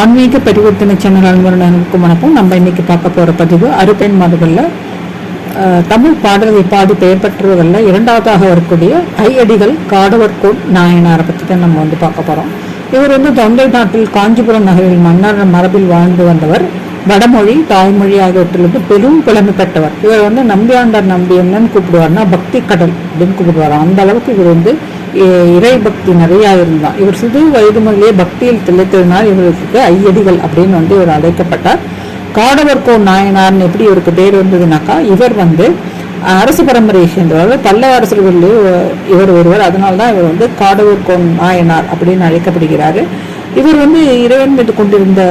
ஆன்மீக பரிவர்த்தனை சேனல் அன்பர்களுக்கும் வணக்கம். நம்ம இன்னைக்கு பார்க்க போகிற பதிவு அறுபெண் மாடுகளில் தமிழ் பாடல்களை பாடி பெயர் பெற்றவர்களில் இரண்டாவதாக வரக்கூடிய ஐயடிகள் காடவர்கோன் நாயனாரை பற்றி தான் நம்ம பார்க்க போகிறோம். இவர் தொண்டை நாட்டில் காஞ்சிபுரம் நகரில் மன்னர் மரபில் வாழ்ந்து வந்தவர். வடமொழி தாய்மொழி ஆகியவற்றிலிருந்து பெரும் புலமை பெற்றவர். இவர் நம்பியாண்டார் நம்பி என்னன்னு கூப்பிடுவார்னா பக்தி கடல் அப்படின்னு கூப்பிடுவார். அந்த அளவுக்கு இவர் இறை பக்தி நிறையா இருந்தார். இவர் சிறு வயது முதலே பக்தியில் திளைத்ததினால் இவருக்கு ஐயடிகள் அப்படின்னு இவர் அழைக்கப்பட்டார். காடவர்கோன் நாயனார்னு எப்படி இவருக்கு பேர் வந்ததுனாக்கா, இவர் அரசு பரம்பரையை சேர்ந்தவர். பல்லவ அரசர்களிலே இவர் ஒருவர். அதனால்தான் இவர் காடவர்கோன் நாயனார் அப்படின்னு அழைக்கப்படுகிறாரு. இவர் இறைவன் மீது கொண்டிருந்த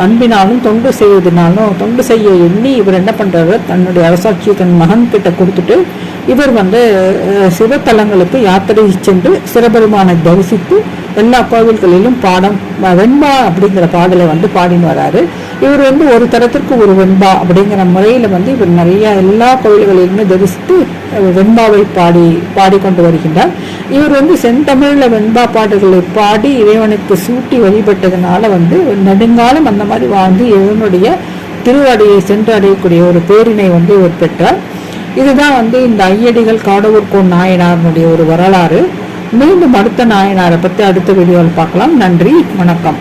அன்பினாலும் தொண்டு செய்வதனாலும் தொண்டு செய்ய எண்ணி இவர் என்ன பண்றாரு, தன்னுடைய அரசாட்சியை தன் மகன் கிட்ட கொடுத்துட்டு இவர் சிவத்தலங்களுக்கு யாத்திரை சென்று சிவபெருமானை தரிசித்து எல்லா கோவில்களிலும் வெண்பா அப்படிங்கிற பாடலை பாடின்னு வராரு. இவர் ஒரு தரத்திற்கு ஒரு வெண்பா அப்படிங்கிற முறையில இவர் நிறைய எல்லா கோவில்களிலுமே தரிசித்து வெண்பாவை பாடிக்கொண்டு வருகின்றார். இவர் செந்தமிழ்ல வெண்பா பாடல்களை பாடி இறைவனுக்கு சூட்டி வழிபட்டதுனால நெடுங்காலம் அந்த மாதிரி வாழ்ந்து இவனுடைய திருவடியை சென்று அடையக்கூடிய ஒரு பேரினை இவர் பெற்றார். இதுதான் இந்த ஐயடிகள் காடவர்கோன் நாயனாருடைய ஒரு வரலாறு. மீண்டும் அடுத்த நாயனாரை பற்றி அடுத்த வீடியோவில் பார்க்கலாம். நன்றி, வணக்கம்.